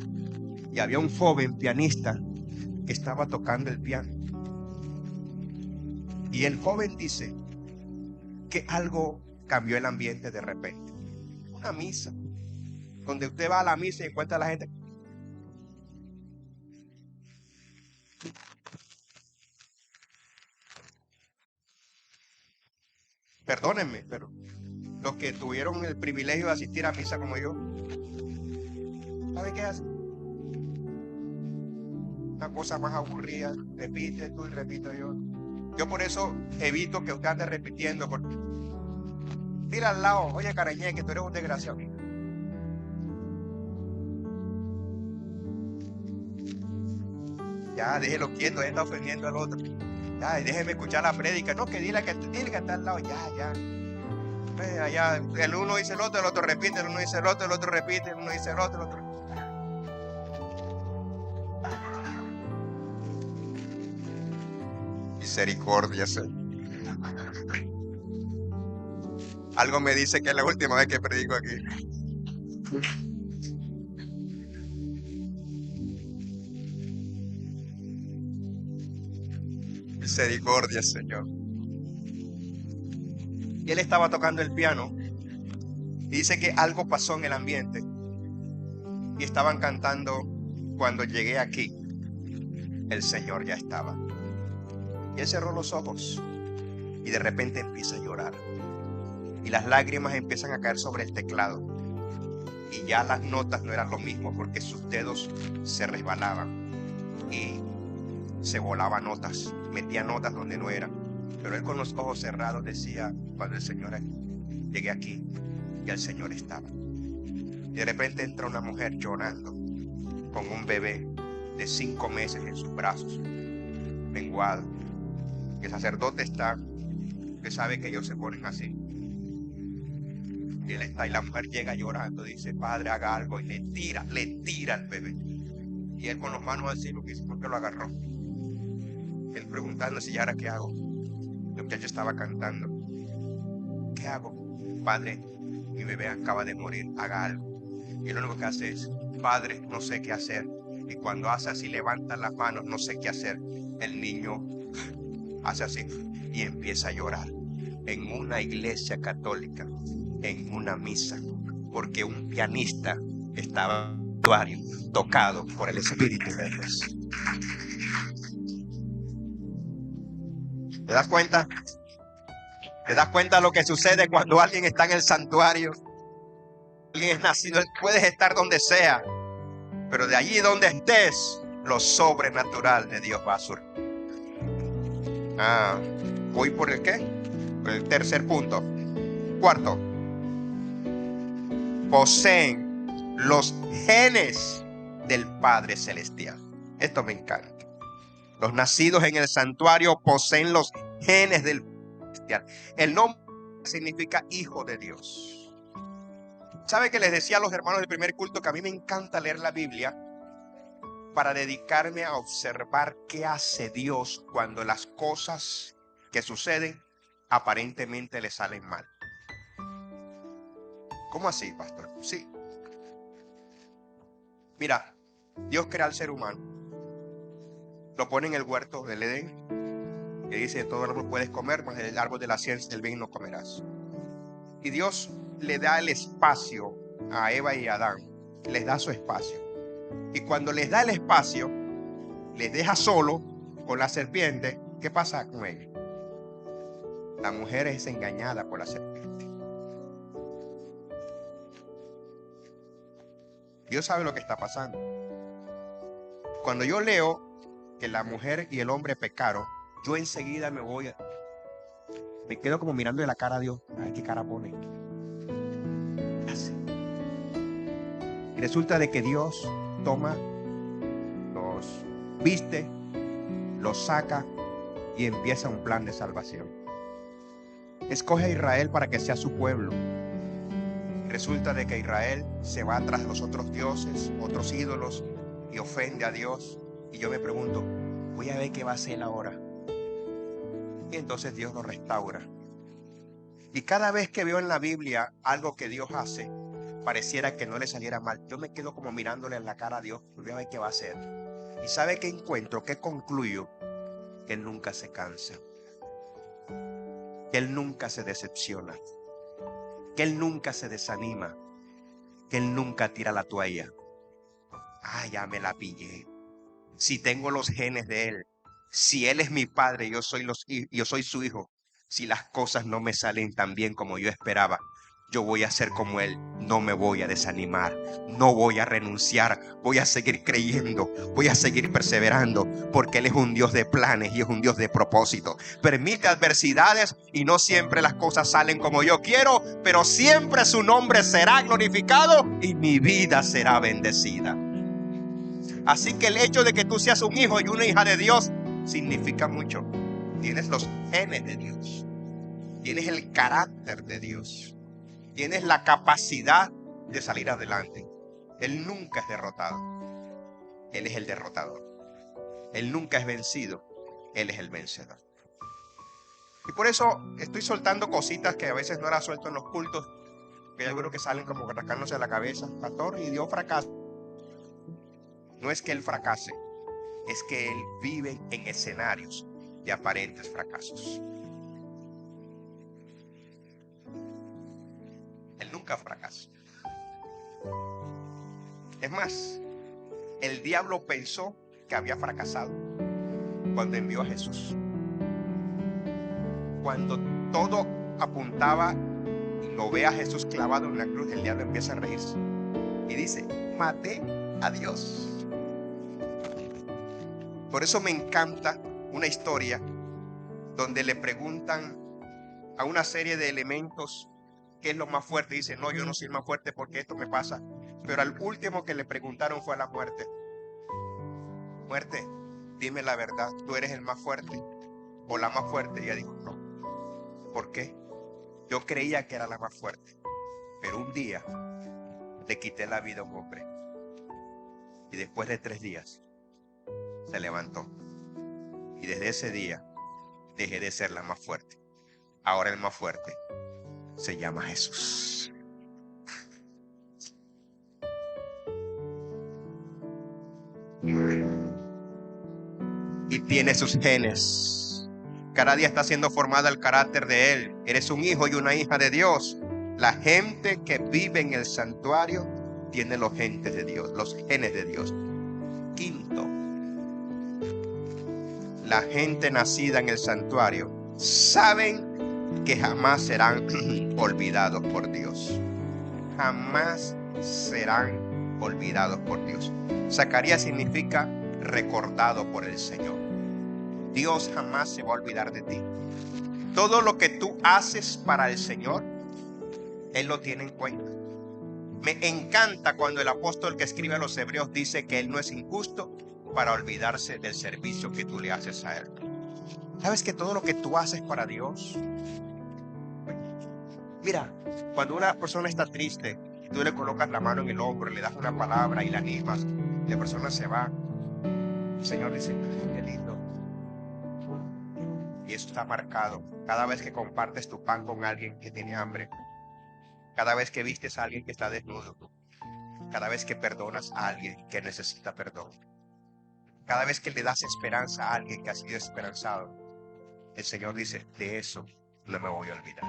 y había un joven pianista que estaba tocando el piano. Y el joven dice que algo cambió el ambiente de repente. Una misa, donde usted va a la misa y encuentra a la gente. Perdónenme, pero los que tuvieron el privilegio de asistir a misa como yo, ¿saben qué hacen? Una cosa más aburrida, repite tú y repito yo. Yo por eso evito que usted ande repitiendo, porque mira al lado, oye Carañé, que tú eres un desgraciado. Ya, déjelo quieto, él está ofendiendo al otro. Ya, déjeme escuchar la prédica. No, que dile que está al lado, ya. Allá, el uno dice el otro repite, el uno dice el otro repite, el uno dice el otro. Misericordia, Señor. Algo me dice que es la última vez que predico aquí. Misericordia, Señor. Y él estaba tocando el piano. Y dice que algo pasó en el ambiente. Y estaban cantando, cuando llegué aquí, el Señor ya estaba. Y él cerró los ojos. Y de repente empieza a llorar. Y las lágrimas empiezan a caer sobre el teclado. Y ya las notas no eran lo mismo, porque sus dedos se resbalaban. Y se volaba notas, metía notas donde no eran. Pero él con los ojos cerrados decía, cuando el Señor llegué aquí, y el Señor estaba. Y de repente entra una mujer llorando con un bebé de 5 meses en sus brazos, menguado. El sacerdote está, usted sabe que ellos se ponen así. Y él está, y la mujer llega llorando, dice, padre, haga algo, y le tira al bebé. Y él con las manos así, lo que hizo fue que lo agarró. Él preguntando si ya ahora qué hago. El muchacho estaba cantando. ¿Qué hago? Padre, mi bebé acaba de morir, haga algo. Y lo único que hace es, padre, no sé qué hacer. Y cuando hace así, levanta las manos, no sé qué hacer. El niño hace así y empieza a llorar en una iglesia católica, en una misa, porque un pianista estaba tocado por el Espíritu de Dios. ¿Te das cuenta? ¿Te das cuenta lo que sucede cuando alguien está en el santuario? Alguien es nacido, puedes estar donde sea, pero de allí donde estés, lo sobrenatural de Dios va a surgir. ¿Voy por el qué? Por el tercer punto. Cuarto, poseen los genes del Padre Celestial. Esto me encanta. Los nacidos en el santuario poseen los genes del Padre Celestial. El nombre significa hijo de Dios. ¿Sabe que les decía a los hermanos del primer culto que a mí me encanta leer la Biblia para dedicarme a observar qué hace Dios cuando las cosas que suceden aparentemente le salen mal? ¿Cómo así, pastor? Sí. Mira, Dios crea al ser humano, lo pone en el huerto del Edén, que dice: todo árbol puedes comer, mas el árbol de la ciencia del bien no comerás. Y Dios le da el espacio a Eva y a Adán, les da su espacio. Y cuando les da el espacio, les deja solo con la serpiente. ¿Qué pasa con ella? La mujer es engañada por la serpiente. Dios sabe lo que está pasando. Cuando yo leo que la mujer y el hombre pecaron, yo enseguida me quedo como mirando de la cara a Dios. Ay, qué cara pone. Así. Y resulta de que Dios toma, los viste, los saca y empieza un plan de salvación. Escoge a Israel para que sea su pueblo. Resulta de que Israel se va tras los otros dioses, otros ídolos, y ofende a Dios. Y yo me pregunto, voy a ver qué va a hacer ahora. Y entonces Dios lo restaura. Y cada vez que veo en la Biblia algo que Dios hace, pareciera que no le saliera mal, yo me quedo como mirándole en la cara a Dios. Voy a ver qué va a hacer. Y ¿sabe qué encuentro? ¿Qué concluyo? Que Él nunca se cansa, que Él nunca se decepciona, que Él nunca se desanima, que Él nunca tira la toalla. Ya me la pillé. Si tengo los genes de Él, si Él es mi padre, yo soy su hijo. Si las cosas no me salen tan bien como yo esperaba, yo voy a ser como Él. No me voy a desanimar, no voy a renunciar, voy a seguir creyendo, voy a seguir perseverando, porque Él es un Dios de planes y es un Dios de propósito. Permite adversidades y no siempre las cosas salen como yo quiero, pero siempre su nombre será glorificado y mi vida será bendecida. Así que el hecho de que tú seas un hijo y una hija de Dios significa mucho. Tienes los genes de Dios, tienes el carácter de Dios, tienes la capacidad de salir adelante. Él nunca es derrotado, Él es el derrotador. Él nunca es vencido, Él es el vencedor. Y por eso estoy soltando cositas que a veces no las suelto en los cultos, que yo creo que salen como rascándose la cabeza. Pastor, y Dios fracasa. No es que Él fracase, es que Él vive en escenarios de aparentes fracasos. Él nunca fracasa. Es más, el diablo pensó que había fracasado cuando envió a Jesús. Cuando todo apuntaba y lo ve a Jesús clavado en la cruz, el diablo empieza a reírse y dice: maté a Dios. Por eso me encanta una historia donde le preguntan a una serie de elementos qué es lo más fuerte. Dice: no, yo no soy el más fuerte porque esto me pasa. Pero al último que le preguntaron fue a la muerte. muerte, dime la verdad, ¿tú eres el más fuerte o la más fuerte? Y ella dijo, no. ¿Por qué? Yo creía que era la más fuerte, pero un día le quité la vida a un hombre y después de 3 días se levantó. Y desde ese día dejé de ser la más fuerte. Ahora el más fuerte se llama Jesús. Y tiene sus genes. Cada día está siendo formada el carácter de Él. Eres un hijo y una hija de Dios. La gente que vive en el santuario tiene los genes de Dios, los genes de Dios. Quinto, la gente nacida en el santuario saben que jamás serán olvidados por Dios. Jamás serán olvidados por Dios. Zacarías significa recordado por el Señor. Dios jamás se va a olvidar de ti. Todo lo que tú haces para el Señor, Él lo tiene en cuenta. Me encanta cuando el apóstol que escribe a los hebreos dice que Él no es injusto para olvidarse del servicio que tú le haces a Él. ¿Sabes que todo lo que tú haces para Dios? Mira, cuando una persona está triste, tú le colocas la mano en el hombro, le das una palabra y la animas, la persona se va. El Señor dice, qué lindo. Y eso está marcado. Cada vez que compartes tu pan con alguien que tiene hambre, cada vez que vistes a alguien que está desnudo, cada vez que perdonas a alguien que necesita perdón, cada vez que le das esperanza a alguien que ha sido esperanzado, el Señor dice, de eso no me voy a olvidar.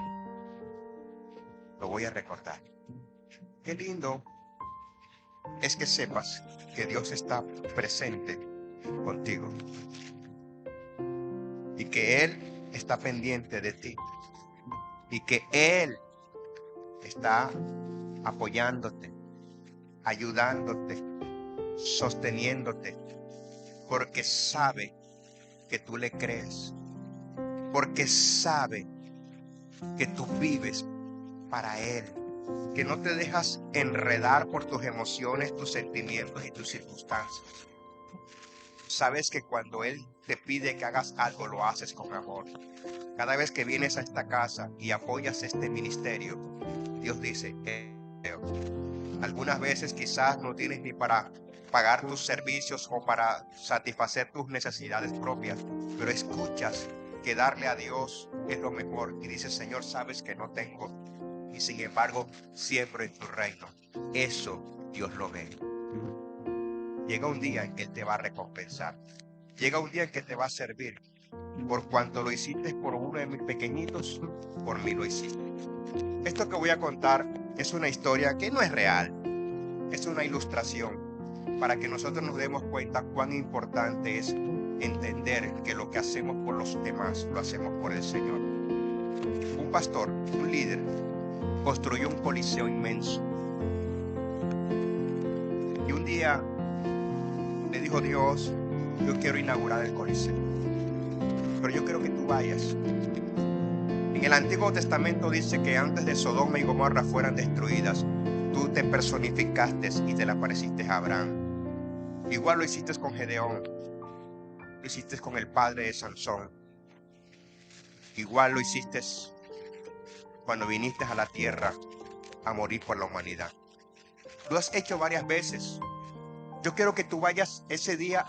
Lo voy a recordar. Qué lindo es que sepas que Dios está presente contigo y que Él está pendiente de ti y que Él está apoyándote, ayudándote, sosteniéndote, porque sabe que tú le crees, porque sabe que tú vives para Él, que no te dejas enredar por tus emociones, tus sentimientos y tus circunstancias. Sabes que cuando Él te pide que hagas algo, lo haces con amor. Cada vez que vienes a esta casa y apoyas este ministerio, Dios dice, algunas veces quizás no tienes ni para pagar tus servicios o para satisfacer tus necesidades propias, pero escuchas que darle a Dios es lo mejor y dices, Señor, sabes que no tengo y sin embargo siembro en tu reino. Eso Dios lo ve. Llega un día en que Él te va a recompensar. Llega un día en que te va a servir. Por cuanto lo hiciste por uno de mis pequeñitos, por mí lo hiciste. Esto que voy a contar es una historia que no es real. Es una ilustración para que nosotros nos demos cuenta cuán importante es entender que lo que hacemos por los demás lo hacemos por el Señor. Un pastor, un líder, construyó un coliseo inmenso. Y un día le dijo Dios, yo quiero inaugurar el coliseo, pero yo quiero que tú vayas. En el Antiguo Testamento dice que antes de Sodoma y Gomorra fueran destruidas, tú te personificaste y te le apareciste a Abraham. Igual lo hiciste con Gedeón, lo hiciste con el padre de Sansón. Igual lo hiciste cuando viniste a la tierra a morir por la humanidad. Lo has hecho varias veces. Yo quiero que tú vayas ese día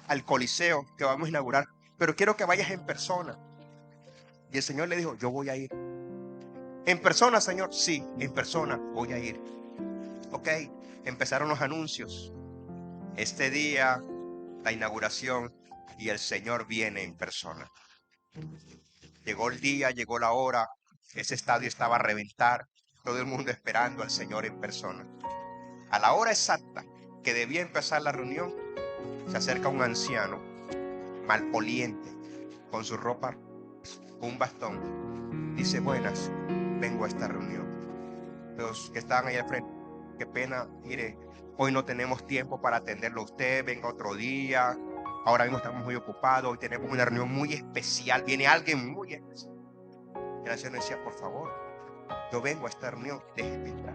al coliseo que vamos a inaugurar, pero quiero que vayas en persona. Y el Señor le dijo, yo voy a ir. ¿En persona, Señor? Sí, en persona voy a ir. Ok, empezaron los anuncios. Este día, la inauguración, y el Señor viene en persona. Llegó el día, llegó la hora. Ese estadio estaba a reventar. Todo el mundo esperando al Señor en persona. A la hora exacta que debía empezar la reunión, se acerca un anciano maloliente con su ropa, un bastón. Dice, buenas, vengo a esta reunión. Los que estaban ahí al frente, qué pena, mire, hoy no tenemos tiempo para atenderlo a usted, venga otro día. Ahora mismo estamos muy ocupados, hoy tenemos una reunión muy especial, viene alguien muy especial. El anciano decía, por favor, yo vengo a esta reunión, déjeme entrar.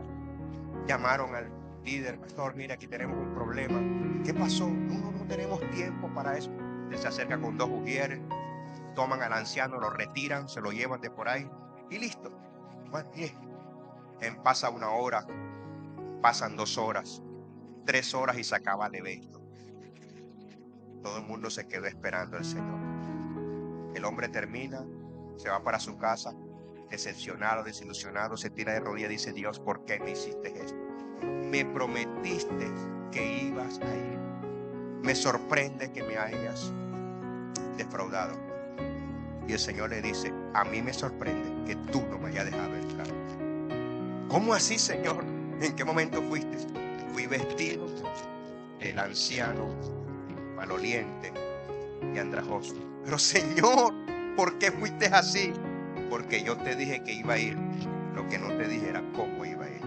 Llamaron al líder, pastor, mira, aquí tenemos un problema. ¿Qué pasó? No tenemos tiempo para eso. Él se acerca con 2 ujieres, toman al anciano, lo retiran, se lo llevan de por ahí y listo. Bueno, pasa 1 hora, pasan 2 horas, 3 horas y se acaba el evento. Todo el mundo se quedó esperando al Señor. El hombre termina, se va para su casa, decepcionado, desilusionado, se tira de rodillas y dice: Dios, ¿por qué me hiciste esto? Me prometiste que ibas a ir. Me sorprende que me hayas defraudado. Y el Señor le dice: a mí me sorprende que tú no me hayas dejado entrar. ¿Cómo así, Señor? ¿En qué momento fuiste? Fui vestido el anciano, maloliente y andrajoso. Pero Señor, ¿por qué fuiste así? Porque yo te dije que iba a ir. Lo que no te dije era cómo iba a ir.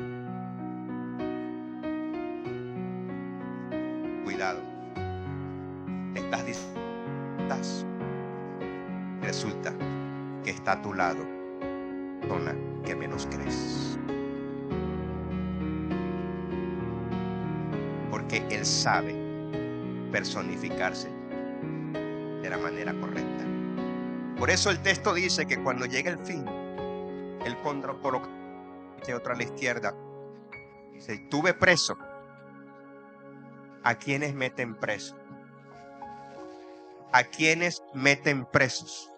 Cuidado. Resulta que está a tu lado persona que menos crees. Porque Él sabe personificarse de la manera correcta. Por eso el texto dice que cuando llegue el fin, Él pondrá otra a la izquierda. Dice: tuve preso. ¿A quienes meten preso? ¿A quienes meten presos?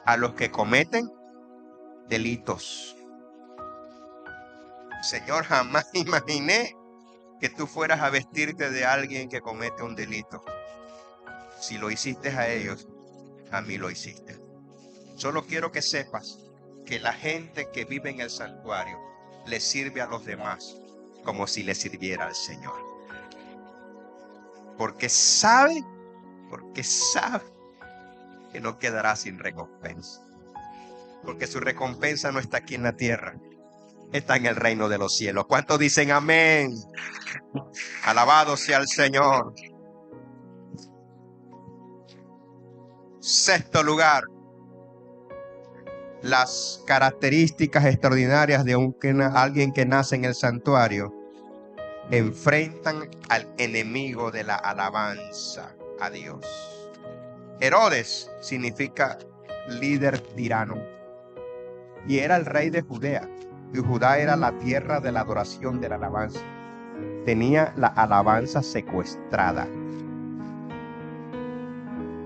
A los que cometen delitos. Señor, jamás imaginé que tú fueras a vestirte de alguien que comete un delito. Si lo hiciste a ellos, a mí lo hiciste. Solo quiero que sepas que la gente que vive en el santuario le sirve a los demás como si le sirviera al Señor. Porque sabe que no quedará sin recompensa. Porque su recompensa no está aquí en la tierra, está en el reino de los cielos. ¿Cuántos dicen amén? Alabado sea el Señor. Sexto lugar, las características extraordinarias de alguien que nace en el santuario enfrentan al enemigo de la alabanza a Dios. Herodes significa líder tirano y era el rey de Judea, y Judá era la tierra de la adoración, de la alabanza. Tenía la alabanza secuestrada.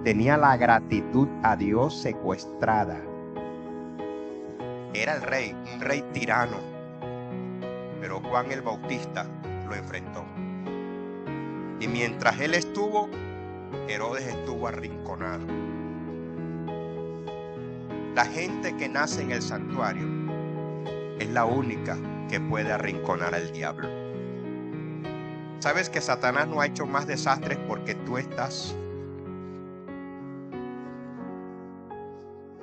Tenía la gratitud a Dios secuestrada. Era el rey, un rey tirano. Pero Juan el Bautista lo enfrentó. Y mientras él estuvo, Herodes estuvo arrinconado. La gente que nace en el santuario es la única que puede arrinconar al diablo. ¿Sabes que Satanás no ha hecho más desastres porque tú estás?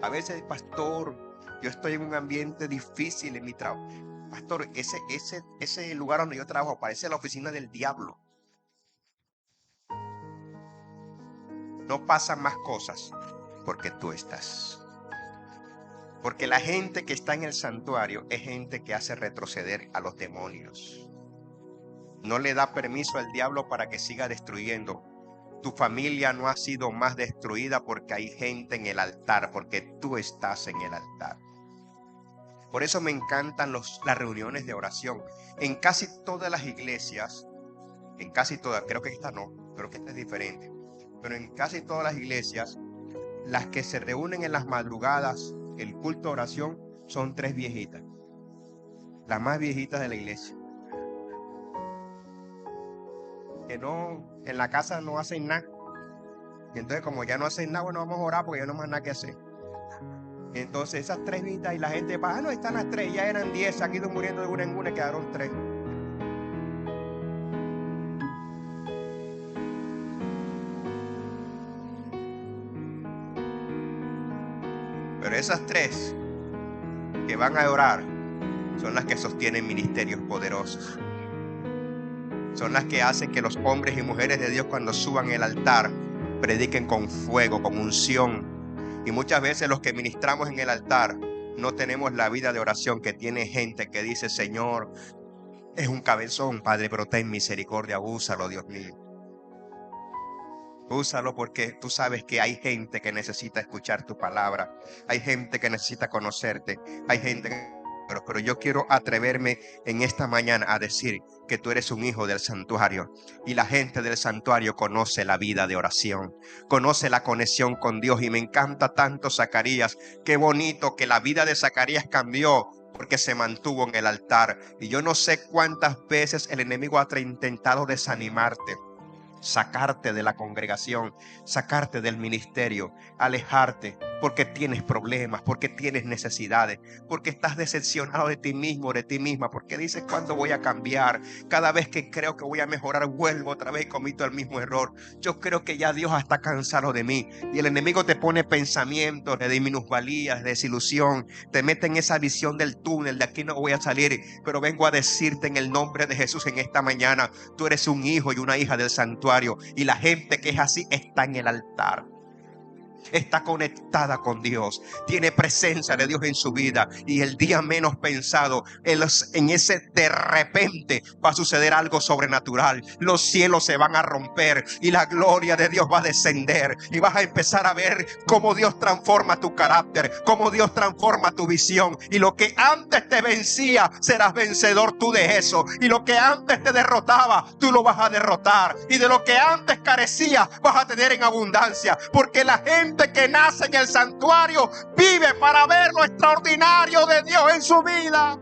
A veces, pastor, yo estoy en un ambiente difícil en mi trabajo. Pastor, ese lugar donde yo trabajo parece la oficina del diablo. No pasan más cosas porque tú estás. Porque la gente que está en el santuario es gente que hace retroceder a los demonios. No le da permiso al diablo para que siga destruyendo. Tu familia no ha sido más destruida porque hay gente en el altar, porque tú estás en el altar. Por eso me encantan las reuniones de oración. En casi todas las iglesias, creo que esta no, creo que esta es diferente, pero en casi todas las iglesias, las que se reúnen en las madrugadas, el culto de oración, son 3 viejitas, las más viejitas de la iglesia, que no, en la casa no hacen nada. Y entonces, como ya no hacen nada, bueno, vamos a orar porque ya no hay más nada que hacer. Y entonces esas 3 viejitas, y la gente va: no, están las 3, ya eran 10, se han ido muriendo de una en una, quedaron 3. Pero esas 3 que van a orar son las que sostienen ministerios poderosos. Son las que hacen que los hombres y mujeres de Dios, cuando suban el altar, prediquen con fuego, con unción. Y muchas veces los que ministramos en el altar no tenemos la vida de oración que tiene gente que dice: Señor, Es un cabezón, Padre, pero ten misericordia, úsalo, Dios mío. Úsalo porque tú sabes que hay gente que necesita escuchar tu palabra. Hay gente que necesita conocerte. Hay gente que... Pero yo quiero atreverme en esta mañana a decir que tú eres un hijo del santuario. Y la gente del santuario conoce la vida de oración. Conoce la conexión con Dios. Y me encanta tanto Zacarías. Qué bonito que la vida de Zacarías cambió porque se mantuvo en el altar. Y yo no sé cuántas veces el enemigo ha intentado desanimarte, sacarte de la congregación, sacarte del ministerio, alejarte porque tienes problemas, porque tienes necesidades, porque estás decepcionado de ti mismo, de ti misma, porque dices, ¿cuándo voy a cambiar? Cada vez que creo que voy a mejorar, vuelvo otra vez y comito el mismo error. Yo creo que ya Dios está cansado de mí. Y el enemigo te pone pensamientos de minusvalía, de desilusión, te mete en esa visión del túnel, de aquí no voy a salir. Pero vengo a decirte en el nombre de Jesús en esta mañana, tú eres un hijo y una hija del santuario. Y la gente que es así está en el altar. Está conectada con Dios, tiene presencia de Dios en su vida, y el día menos pensado, en ese de repente va a suceder algo sobrenatural. Los cielos se van a romper y la gloria de Dios va a descender, y vas a empezar a ver cómo Dios transforma tu carácter, cómo Dios transforma tu visión, y lo que antes te vencía, serás vencedor tú de eso, y lo que antes te derrotaba, tú lo vas a derrotar, y de lo que antes carecías, vas a tener en abundancia, porque la gente que nace en el santuario vive para ver lo extraordinario de Dios en su vida.